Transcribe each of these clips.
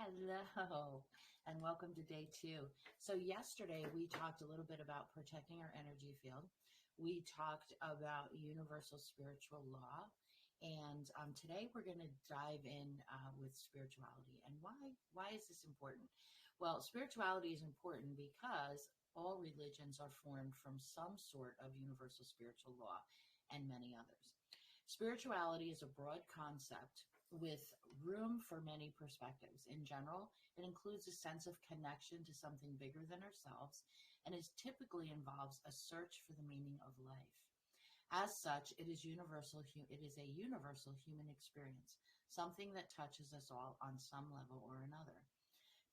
Hello, and welcome to day 2. So yesterday we talked a little bit about protecting our energy field. We talked about universal spiritual law, and today we're going to dive in with spirituality. And why is this important? Well, spirituality is important because all religions are formed from some sort of universal spiritual law and many others. Spirituality is a broad concept with room for many perspectives. In general, it includes a sense of connection to something bigger than ourselves and typically involves a search for the meaning of life. As such, it is a universal human experience, something that touches us all on some level or another.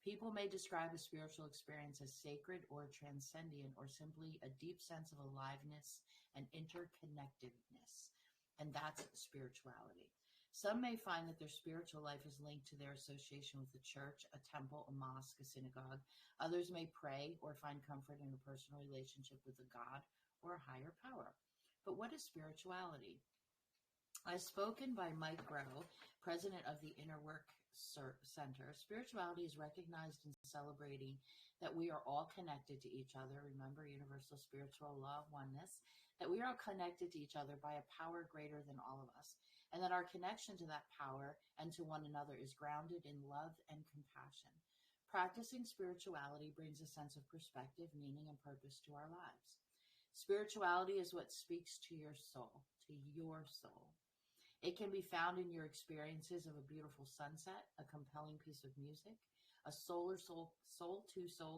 People may describe a spiritual experience as sacred or transcendent or simply a deep sense of aliveness and interconnectedness. And that's spirituality. Some may find that their spiritual life is linked to their association with the church, a temple, a mosque, a synagogue. Others may pray or find comfort in a personal relationship with a God or a higher power. But what is spirituality? As spoken by Mike Grow, president of the Inner Work Center, spirituality is recognized and celebrating that we are all connected to each other. Remember, universal spiritual law of oneness, that we are all connected to each other by a power greater than all of us, and that our connection to that power and to one another is grounded in love and compassion. Practicing spirituality brings a sense of perspective, meaning, and purpose to our lives. Spirituality is what speaks to your soul, to your soul. It can be found in your experiences of a beautiful sunset, a compelling piece of music, a soul-to-soul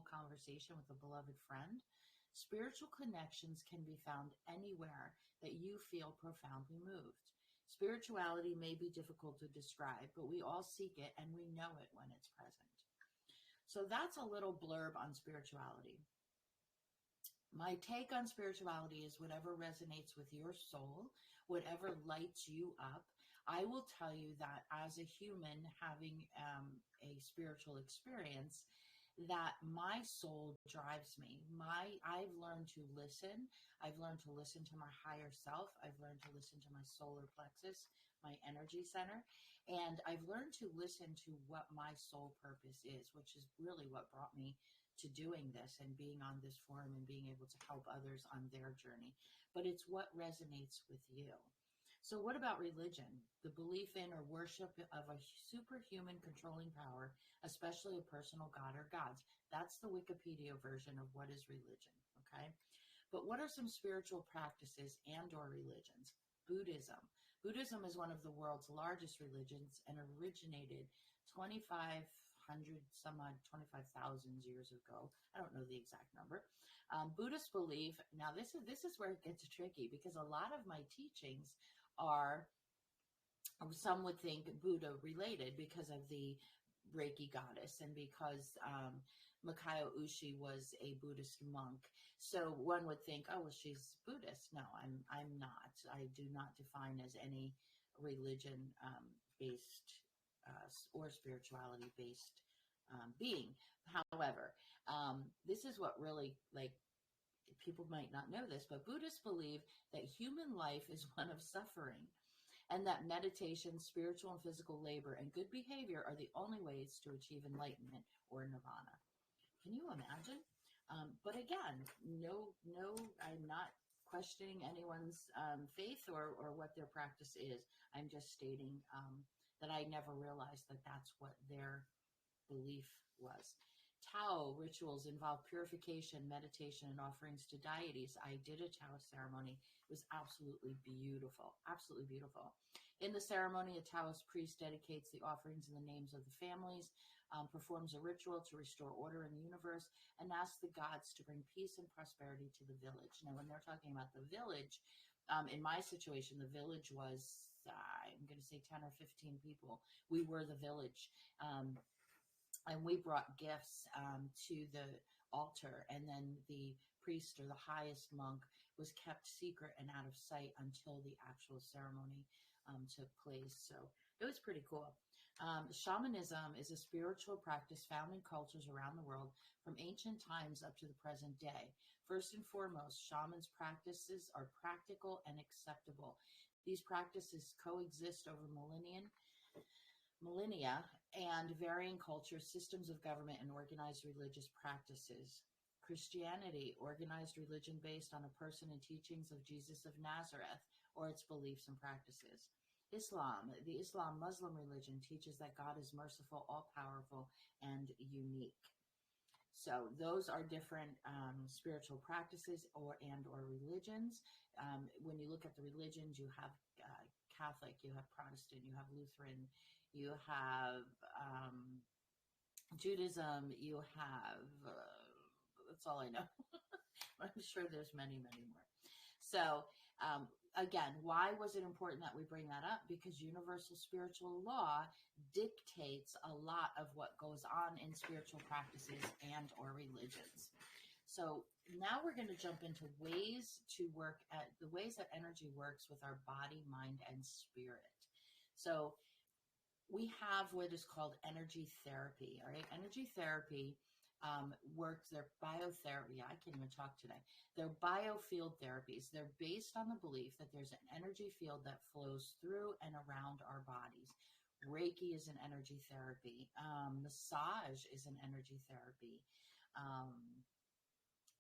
conversation with a beloved friend. Spiritual connections can be found anywhere that you feel profoundly moved. Spirituality may be difficult to describe, but we all seek it and we know it when it's present. So that's a little blurb on spirituality. My take on spirituality is whatever resonates with your soul, whatever lights you up. I will tell you that as a human having a spiritual experience, that my soul drives me. I've learned to listen. I've learned to listen to my higher self. I've learned to listen to my solar plexus, my energy center. And I've learned to listen to what my soul purpose is, which is really what brought me to doing this and being on this forum and being able to help others on their journey. But it's what resonates with you. So what about religion? The belief in or worship of a superhuman controlling power, especially a personal god or gods. That's the Wikipedia version of what is religion, okay? But what are some spiritual practices and or religions? Buddhism. Buddhism is one of the world's largest religions and originated 25,000 years ago. I don't know the exact number. Buddhists believe, now this is where it gets tricky, because a lot of my teachings are, some would think, Buddha related because of the Reiki goddess and because Mikao Ushi was a Buddhist monk. So one would think, oh, well, she's Buddhist. No, I'm not. I do not define as any religion based or spirituality based being. However, this is what really, like, people might not know this, but Buddhists believe that human life is one of suffering and that meditation, spiritual and physical labor, and good behavior are the only ways to achieve enlightenment or nirvana. Can you imagine? But again, no, I'm not questioning anyone's faith or what their practice is. I'm just stating that I never realized that that's what their belief was. Tao rituals involve purification, meditation, and offerings to deities. I did a Tao ceremony. It was absolutely beautiful, absolutely beautiful. In the ceremony, a Taoist priest dedicates the offerings in the names of the families, performs a ritual to restore order in the universe, and asks the gods to bring peace and prosperity to the village. Now, when they're talking about the village, in my situation, the village was, I'm going to say 10 or 15 people. We were the village. And we brought gifts to the altar, and then the priest or the highest monk was kept secret and out of sight until the actual ceremony took place. So it was pretty cool. Shamanism is a spiritual practice found in cultures around the world from ancient times up to the present day. First and foremost, shamans' practices are practical and acceptable. These practices coexist over millennia and varying cultures, systems of government, and organized religious practices. Christianity, organized religion based on a person and teachings of Jesus of Nazareth, or its beliefs and practices. Islam, the Islam Muslim religion, teaches that God is merciful, all-powerful, and unique. So those are different spiritual practices or religions. When you look at the religions, you have Catholic, you have Protestant, you have Lutheran, you have Judaism, you have, that's all I know. I'm sure there's many, many more. So again, why was it important that we bring that up? Because universal spiritual law dictates a lot of what goes on in spiritual practices and or religions. So now we're going to jump into ways that energy works with our body, mind, and spirit. So we have what is called energy therapy. All right. Energy therapy works, they're biotherapy. I can't even talk today. They're biofield therapies. They're based on the belief that there's an energy field that flows through and around our bodies. Reiki is an energy therapy. Massage is an energy therapy.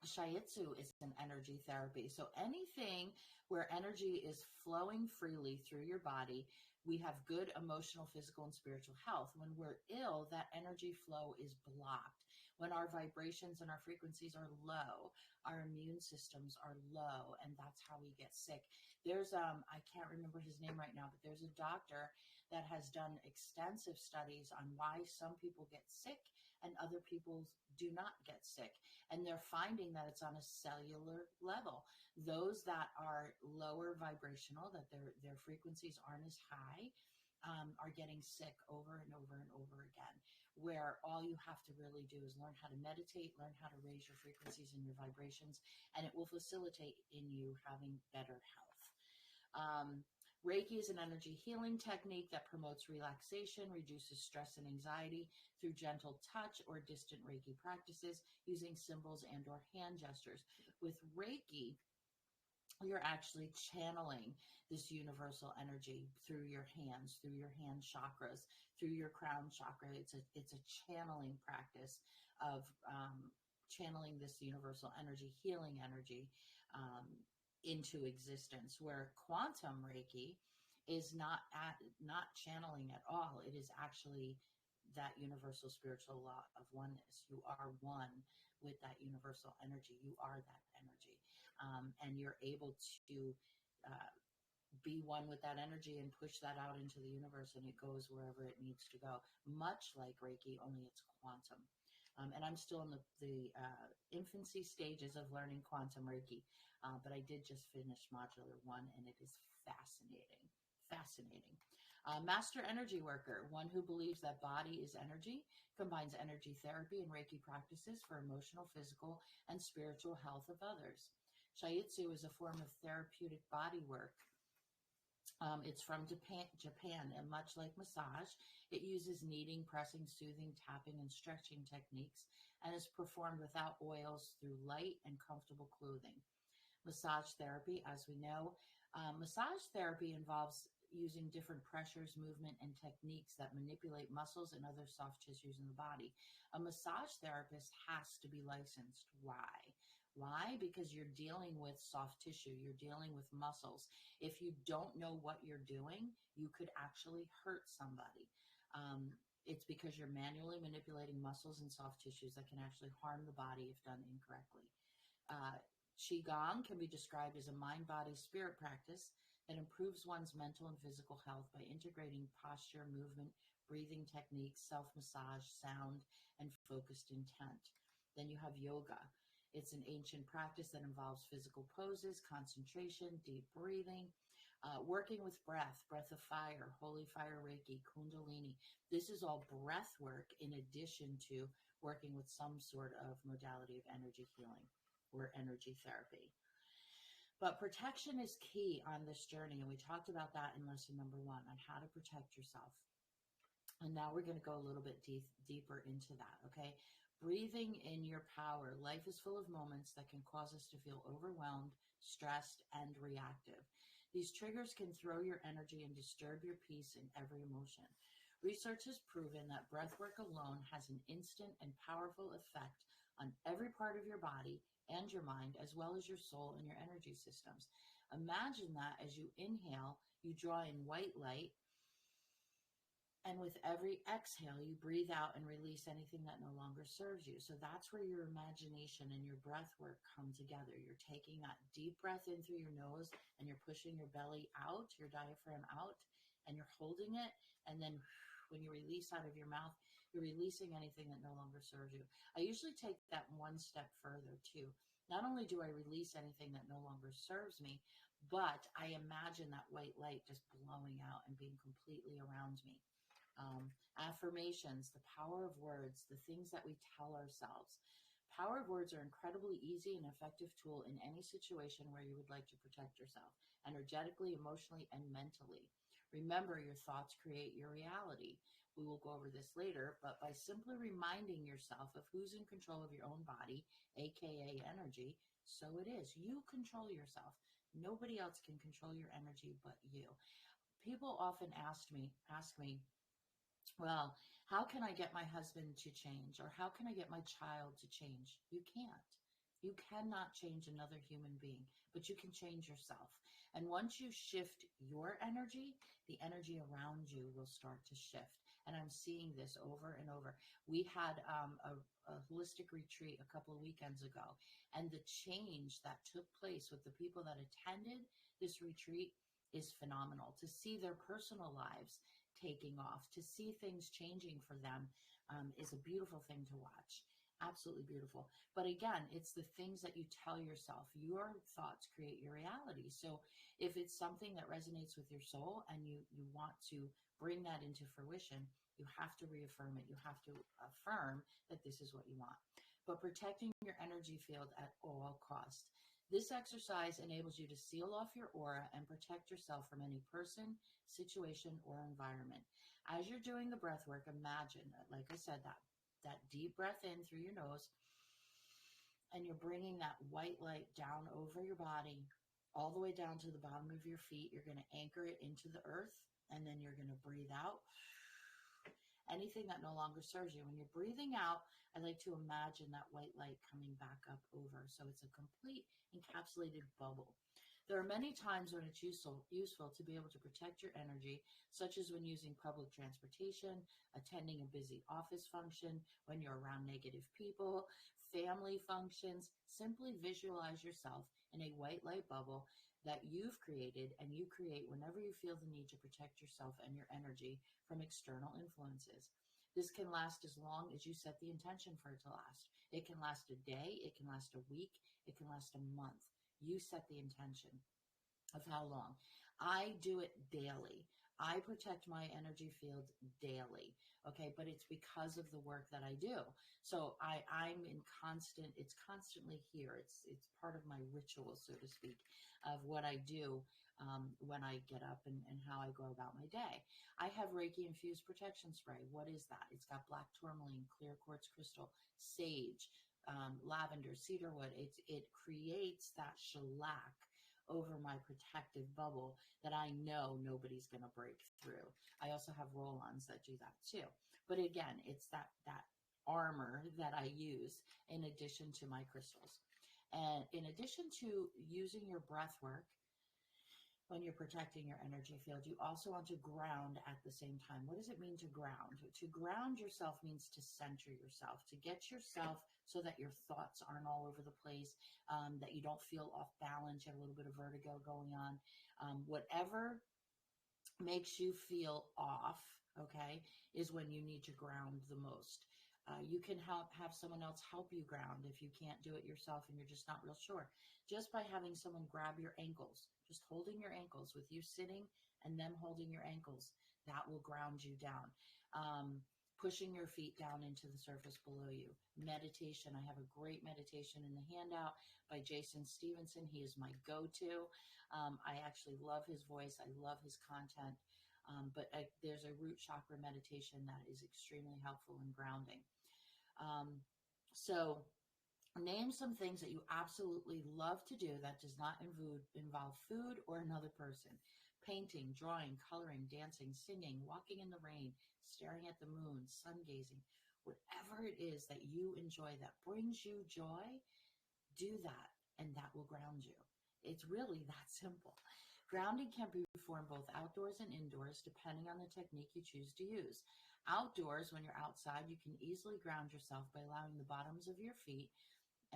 Shiatsu is an energy therapy. So anything where energy is flowing freely through your body, we have good emotional, physical, and spiritual health. When we're ill, that energy flow is blocked. When our vibrations and our frequencies are low, our immune systems are low, and that's how we get sick. There's, I can't remember his name right now, but there's a doctor that has done extensive studies on why some people get sick and other people do not get sick. And they're finding that it's on a cellular level. Those that are lower vibrational, that their frequencies aren't as high, are getting sick over and over and over again, where all you have to really do is learn how to meditate, learn how to raise your frequencies and your vibrations, and it will facilitate in you having better health. Reiki is an energy healing technique that promotes relaxation, reduces stress and anxiety through gentle touch or distant Reiki practices using symbols and or hand gestures. With Reiki, you're actually channeling this universal energy through your hands, through your hand chakras, through your crown chakra. It's a channeling practice of channeling this universal energy, healing energy into existence. Where quantum Reiki is not channeling at all. It is actually that universal spiritual law of oneness. You are one with that universal energy. You are that energy. And you're able to be one with that energy and push that out into the universe, and it goes wherever it needs to go, much like Reiki, only it's quantum. And I'm still in the infancy stages of learning quantum Reiki, but I did just finish Modular 1, and it is fascinating. Fascinating. Master energy worker, one who believes that body is energy, combines energy therapy and Reiki practices for emotional, physical, and spiritual health of others. Shiatsu is a form of therapeutic body work. It's from Japan, and much like massage, it uses kneading, pressing, soothing, tapping, and stretching techniques, and is performed without oils through light and comfortable clothing. Massage therapy, as we know, massage therapy involves using different pressures, movement, and techniques that manipulate muscles and other soft tissues in the body. A massage therapist has to be licensed. Why? Why? Because you're dealing with soft tissue. You're dealing with muscles. If you don't know what you're doing, you could actually hurt somebody. It's because you're manually manipulating muscles and soft tissues that can actually harm the body if done incorrectly. Qigong can be described as a mind-body-spirit practice that improves one's mental and physical health by integrating posture, movement, breathing techniques, self-massage, sound, and focused intent. Then you have yoga. It's an ancient practice that involves physical poses, concentration, deep breathing, working with breath of fire, holy fire Reiki, Kundalini. This is all breath work in addition to working with some sort of modality of energy healing or energy therapy. But protection is key on this journey, and we talked about that in lesson number 1 on how to protect yourself. And now we're going to go a little bit deeper into that, okay? Breathing in your power. Life is full of moments that can cause us to feel overwhelmed, stressed, and reactive. These triggers can throw your energy and disturb your peace in every emotion. Research has proven that breathwork alone has an instant and powerful effect on every part of your body and your mind, as well as your soul and your energy systems. Imagine that as you inhale, you draw in white light, and with every exhale, you breathe out and release anything that no longer serves you. So that's where your imagination and your breath work come together. You're taking that deep breath in through your nose and you're pushing your belly out, your diaphragm out, and you're holding it. And then when you release out of your mouth, you're releasing anything that no longer serves you. I usually take that one step further too. Not only do I release anything that no longer serves me, but I imagine that white light just blowing out and being completely around me. Affirmations, the power of words, the things that we tell ourselves. Power of words are incredibly easy and effective tool in any situation where you would like to protect yourself, energetically, emotionally, and mentally. Remember, your thoughts create your reality. We will go over this later, but by simply reminding yourself of who's in control of your own body, aka energy, so it is. You control yourself. Nobody else can control your energy but you. People often ask me, well, how can I get my husband to change? Or how can I get my child to change? You can't. You cannot change another human being, but you can change yourself. And once you shift your energy, the energy around you will start to shift. And I'm seeing this over and over. We had a holistic retreat a couple of weekends ago, and the change that took place with the people that attended this retreat is phenomenal. To see their personal lives taking off, to see things changing for them is a beautiful thing to watch. Absolutely beautiful. But again, it's the things that you tell yourself. Your thoughts create your reality. So if it's something that resonates with your soul and you want to bring that into fruition, you have to reaffirm it. You have to affirm that this is what you want. But protecting your energy field at all costs. This exercise enables you to seal off your aura and protect yourself from any person, situation, or environment. As you're doing the breath work, imagine, like I said, that deep breath in through your nose, and you're bringing that white light down over your body, all the way down to the bottom of your feet. You're going to anchor it into the earth, and then you're going to breathe out anything that no longer serves you. When you're breathing out, I like to imagine that white light coming back up over. So it's a complete encapsulated bubble. There are many times when it's useful to be able to protect your energy, such as when using public transportation, attending a busy office function, when you're around negative people, family functions. Simply visualize yourself in a white light bubble that you've created, and you create whenever you feel the need to protect yourself and your energy from external influences. This can last as long as you set the intention for it to last. It can last a day, it can last a week, it can last a month. You set the intention of how long. I do it daily. I protect my energy field daily. Okay, but it's because of the work that I do. So I'm in constant, it's constantly here. It's part of my ritual, so to speak, of what I do when I get up and how I go about my day. I have Reiki Infused protection spray. What is that? It's got black tourmaline, clear quartz crystal, sage, lavender, cedarwood. It creates that shellac over my protective bubble that I know nobody's going to break through. I also have roll-ons that do that too. But again, it's that armor that I use in addition to my crystals. And in addition to using your breath work, when you're protecting your energy field, you also want to ground at the same time. What does it mean to ground? To ground yourself means to center yourself, to get yourself so that your thoughts aren't all over the place, that you don't feel off balance, you have a little bit of vertigo going on. Whatever makes you feel off, okay, is when you need to ground the most. You can have someone else help you ground if you can't do it yourself and you're just not real sure. Just by having someone grab your ankles, just holding your ankles with you sitting and them holding your ankles, that will ground you down. Pushing your feet down into the surface below you. Meditation. I have a great meditation in the handout by Jason Stevenson. He is my go-to. I actually love his voice. I love his content. But there's a root chakra meditation that is extremely helpful in grounding. So name some things that you absolutely love to do that does not involve food or another person. Painting, drawing, coloring, dancing, singing, walking in the rain, staring at the moon, sun gazing, whatever it is that you enjoy that brings you joy, do that, and that will ground you. It's really that simple. Grounding can be performed both outdoors and indoors, depending on the technique you choose to use. Outdoors, when you're outside, you can easily ground yourself by allowing the bottoms of your feet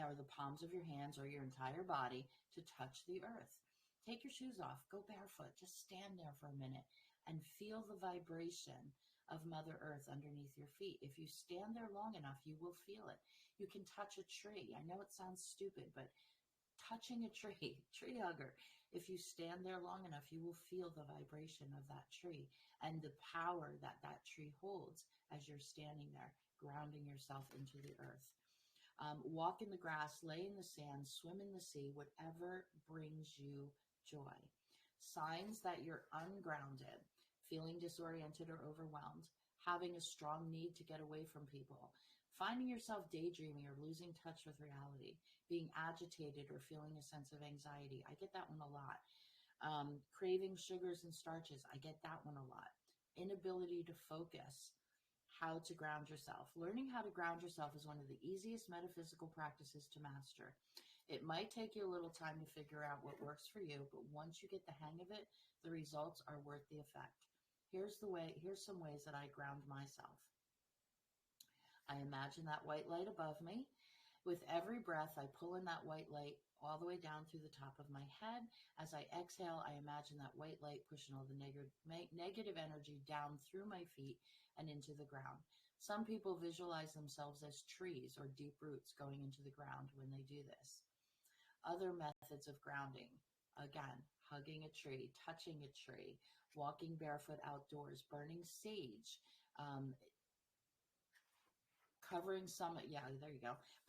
or the palms of your hands or your entire body to touch the earth. Take your shoes off, go barefoot, just stand there for a minute and feel the vibration of Mother Earth underneath your feet. If you stand there long enough, you will feel it. You can touch a tree. I know it sounds stupid, but touching a tree, tree hugger, if you stand there long enough, you will feel the vibration of that tree and the power that that tree holds as you're standing there, grounding yourself into the earth. Walk in the grass, lay in the sand, swim in the sea, whatever brings you joy. Signs that you're ungrounded, feeling disoriented or overwhelmed, having a strong need to get away from people, finding yourself daydreaming or losing touch with reality, being agitated or feeling a sense of anxiety. I get that one a lot. Craving sugars and starches. I get that one a lot. Inability to focus. How to ground yourself. Learning how to ground yourself is one of the easiest metaphysical practices to master. It might take you a little time to figure out what works for you, but once you get the hang of it, the results are worth the effect. Here's some ways that I ground myself. I imagine that white light above me. With every breath, I pull in that white light all the way down through the top of my head. As I exhale, I imagine that white light pushing all the negative energy down through my feet and into the ground. Some people visualize themselves as trees or deep roots going into the ground when they do this. Other methods of grounding, again, hugging a tree, touching a tree, walking barefoot outdoors, burning sage,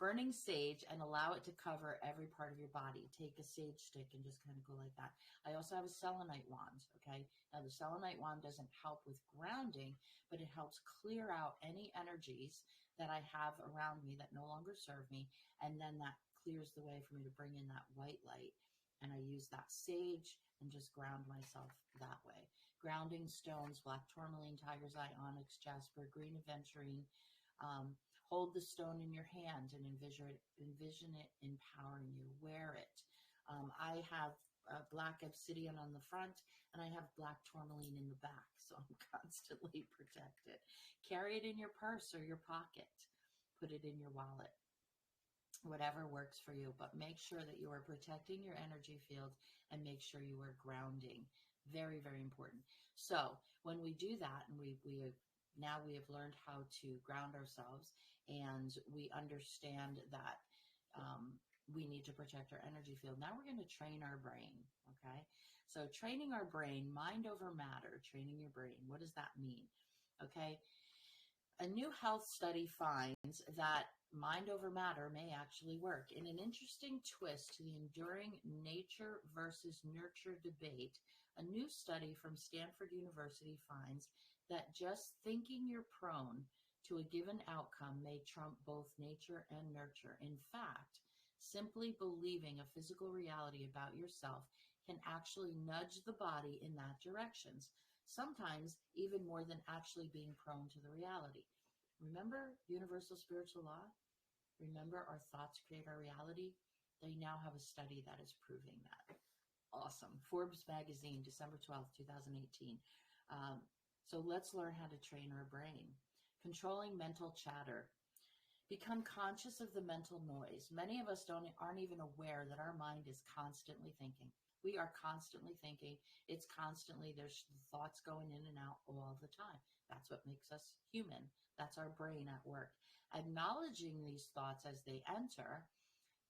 burning sage and allow it to cover every part of your body. Take a sage stick and just kind of go like that. I also have a Selenite Wand, okay? Now the Selenite Wand doesn't help with grounding, but it helps clear out any energies that I have around me that no longer serve me, and then that clears the way for me to bring in that white light, and I use that sage and just ground myself that way. Grounding stones, black tourmaline, tiger's eye, onyx, jasper, green aventurine. Hold the stone in your hand and envision it empowering you. Wear it. I have black obsidian on the front and I have black tourmaline in the back, so I'm constantly protected. Carry it in your purse or your pocket. Put it in your wallet. Whatever works for you, but make sure that you are protecting your energy field and make sure you are grounding. Very, very important. So when we do that, and we have learned how to ground ourselves, and we understand that we need to protect our energy field. Now we're going to train our brain, okay? So training our brain, mind over matter, training your brain. What does that mean? Okay? A new health study finds that mind over matter may actually work. In an interesting twist to the enduring nature versus nurture debate, a new study from Stanford University finds that just thinking you're prone to a given outcome may trump both nature and nurture. In fact, simply believing a physical reality about yourself can actually nudge the body in that direction, sometimes even more than actually being prone to the reality. Remember universal spiritual law? Remember our thoughts create our reality? They now have a study that is proving that. Awesome. Forbes magazine, December 12th, 2018. So let's learn how to train our brain. Controlling mental chatter. Become conscious of the mental noise. Many of us aren't even aware that our mind is constantly thinking. We are constantly thinking. There's thoughts going in and out all the time. That's what makes us human. That's our brain at work. Acknowledging these thoughts as they enter.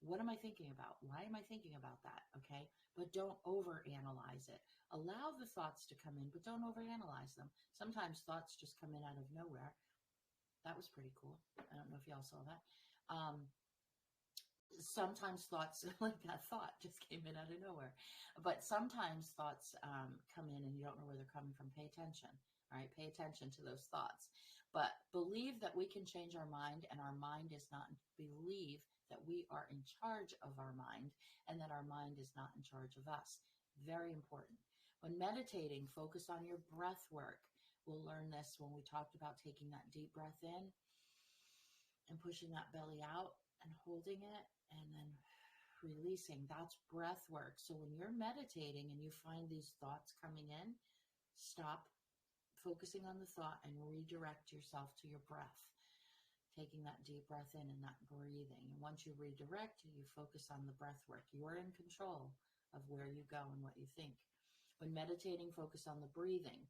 What am I thinking about? Why am I thinking about that? Okay. But don't overanalyze it. Allow the thoughts to come in, but don't overanalyze them. Sometimes thoughts just come in out of nowhere. That was pretty cool. I don't know if y'all saw that. Sometimes thoughts, like that thought just came in out of nowhere. But sometimes thoughts come in and you don't know where they're coming from. Pay attention. All right, pay attention to those thoughts. But believe that we can change our mind, and our mind is not. Believe that we are in charge of our mind, and that our mind is not in charge of us. Very important. When meditating, focus on your breath work. We'll learn this when we talked about taking that deep breath in and pushing that belly out and holding it and then releasing. That's breath work. So when you're meditating and you find these thoughts coming in, stop focusing on the thought and redirect yourself to your breath. Taking that deep breath in and that breathing. And once you redirect, you focus on the breath work. You're in control of where you go and what you think. When meditating, focus on the breathing.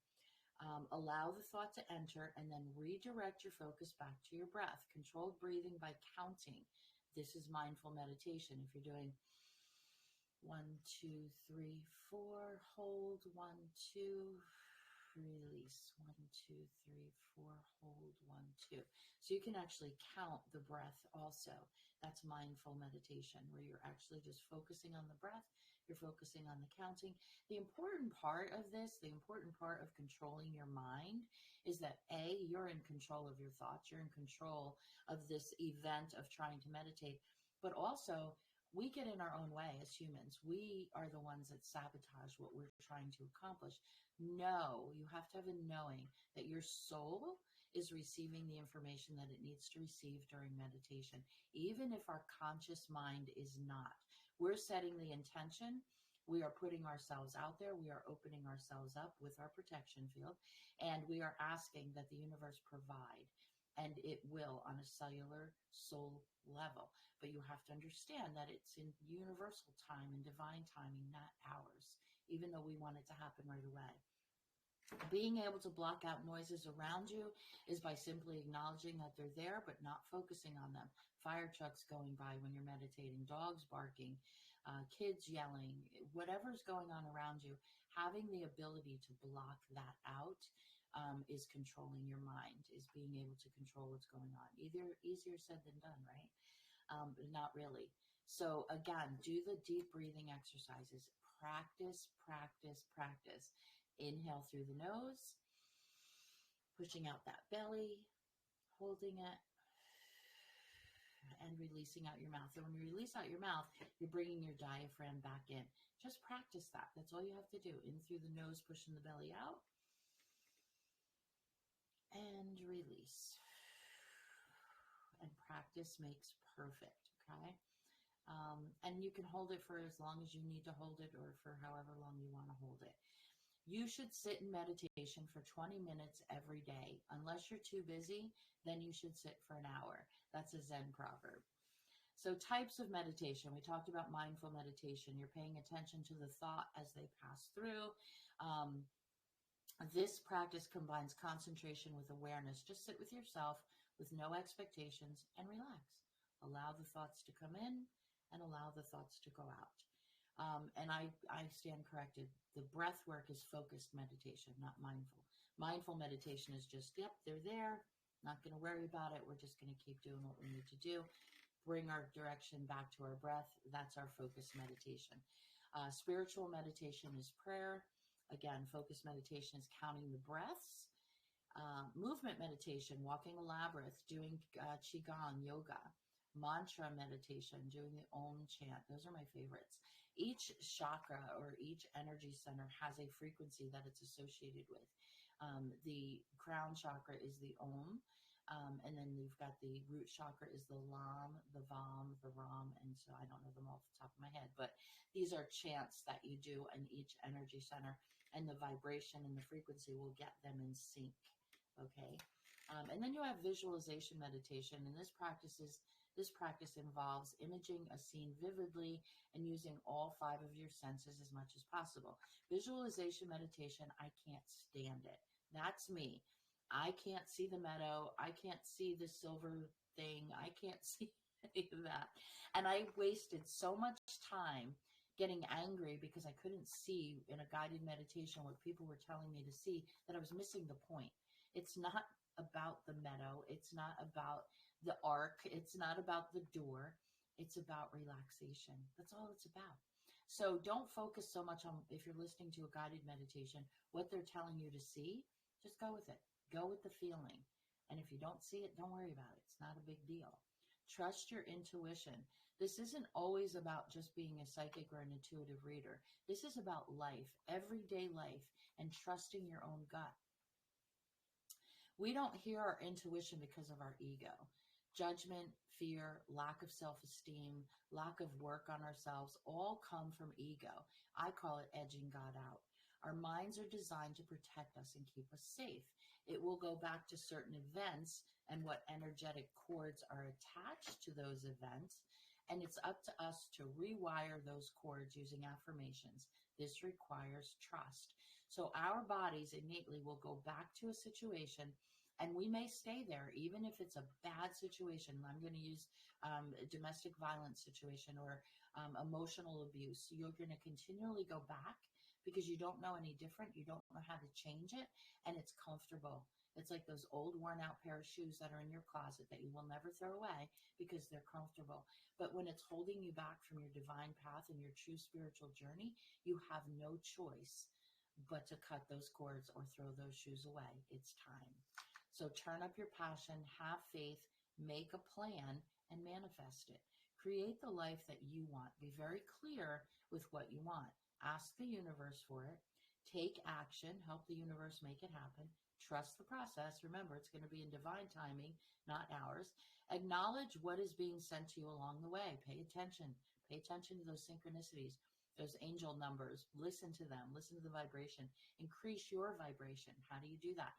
Allow the thought to enter and then redirect your focus back to your breath. Controlled breathing by counting. This is mindful meditation. If you're doing 1, 2, 3, 4, hold, 1, 2, release, 1, 2, 3, 4, hold, 1, 2. So you can actually count the breath also. That's mindful meditation, where you're actually just focusing on the breath. You're focusing on the counting. The important part of this, the important part of controlling your mind is that A, you're in control of your thoughts. You're in control of this event of trying to meditate, but also we get in our own way as humans. We are the ones that sabotage what we're trying to accomplish. No, you have to have a knowing that your soul is receiving the information that it needs to receive during meditation, even if our conscious mind is not. We're setting the intention. We are putting ourselves out there. We are opening ourselves up with our protection field, and we are asking that the universe provide, and it will on a cellular soul level. But you have to understand that it's in universal time and divine timing, not ours, even though we want it to happen right away. Being able to block out noises around you is by simply acknowledging that they're there, but not focusing on them. Fire trucks going by when you're meditating, dogs barking, kids yelling, whatever's going on around you, having the ability to block that out is controlling your mind, is being able to control what's going on. Easier said than done, right? But not really. So again, do the deep breathing exercises. Practice, practice, practice. Inhale through the nose, pushing out that belly, holding it, and releasing out your mouth. So when you release out your mouth, you're bringing your diaphragm back in. Just practice that. That's all you have to do. In through the nose, pushing the belly out, and release. And practice makes perfect, okay? And you can hold it for as long as you need to hold it, or for however long you want to hold it. You should sit in meditation for 20 minutes every day. Unless you're too busy, then you should sit for an hour. That's a Zen proverb. So types of meditation. We talked about mindful meditation. You're paying attention to the thought as they pass through. This practice combines concentration with awareness. Just sit with yourself with no expectations and relax. Allow the thoughts to come in and allow the thoughts to go out. And I stand corrected. The breath work is focused meditation, not mindful. Mindful meditation is just, yep, they're there. Not going to worry about it. We're just going to keep doing what we need to do. Bring our direction back to our breath. That's our focused meditation. Spiritual meditation is prayer. Again, focused meditation is counting the breaths. Movement meditation, walking a labyrinth, doing Qigong, yoga. Mantra meditation, doing the Om chant. Those are my favorites. Each chakra or each energy center has a frequency that it's associated with. The crown chakra is the Om, and then you've got the root chakra is the Lam, the Vam, the Ram, and so I don't know them all off the top of my head, but these are chants that you do in each energy center, and the vibration and the frequency will get them in sync, okay? And then you have visualization meditation, and this practice involves imaging a scene vividly and using all 5 of your senses as much as possible. Visualization meditation, I can't stand it. That's me. I can't see the meadow. I can't see the silver thing. I can't see any of that. And I wasted so much time getting angry because I couldn't see in a guided meditation what people were telling me to see, that I was missing the point. It's not about the meadow. It's not about the arc. It's not about the door. It's about relaxation. That's all it's about. So don't focus so much on, if you're listening to a guided meditation, what they're telling you to see. Just go with it. Go with the feeling. And if you don't see it, don't worry about it. It's not a big deal. Trust your intuition. This isn't always about just being a psychic or an intuitive reader. This is about life, everyday life, and trusting your own gut. We don't hear our intuition because of our ego. Judgment, fear, lack of self-esteem, lack of work on ourselves all come from ego. I call it edging God out. Our minds are designed to protect us and keep us safe. It will go back to certain events and what energetic cords are attached to those events. And it's up to us to rewire those cords using affirmations. This requires trust. So our bodies innately will go back to a situation, and we may stay there even if it's a bad situation. I'm going to use a domestic violence situation or emotional abuse. You're going to continually go back because you don't know any different. You don't know how to change it, and it's comfortable. It's like those old worn out pair of shoes that are in your closet that you will never throw away because they're comfortable. But when it's holding you back from your divine path and your true spiritual journey, you have no choice but to cut those cords or throw those shoes away. It's time. So turn up your passion, have faith, make a plan, and manifest it. Create the life that you want. Be very clear with what you want. Ask the universe for it. Take action. Help the universe make it happen. Trust the process. Remember, it's going to be in divine timing, not ours. Acknowledge what is being sent to you along the way. Pay attention. Pay attention to those synchronicities, those angel numbers. Listen to them. Listen to the vibration. Increase your vibration. How do you do that?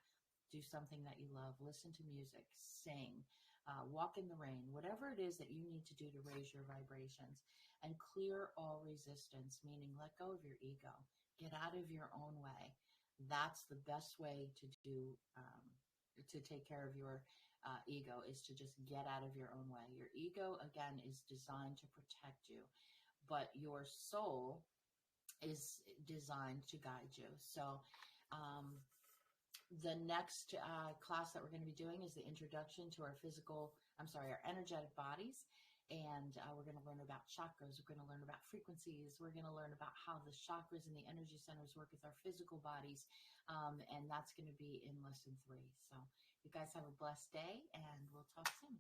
Do something that you love. Listen to music. Sing. Walk in the rain. Whatever it is that you need to do to raise your vibrations. And clear all resistance, meaning let go of your ego. Get out of your own way. That's the best way to do to take care of your ego, is to just get out of your own way. Your ego, again, is designed to protect you, but your soul is designed to guide you. So the next class that we're going to be doing is the introduction to our our energetic bodies. And we're going to learn about chakras. We're going to learn about frequencies. We're going to learn about how the chakras and the energy centers work with our physical bodies. And that's going to be in lesson 3. So you guys have a blessed day, and we'll talk soon.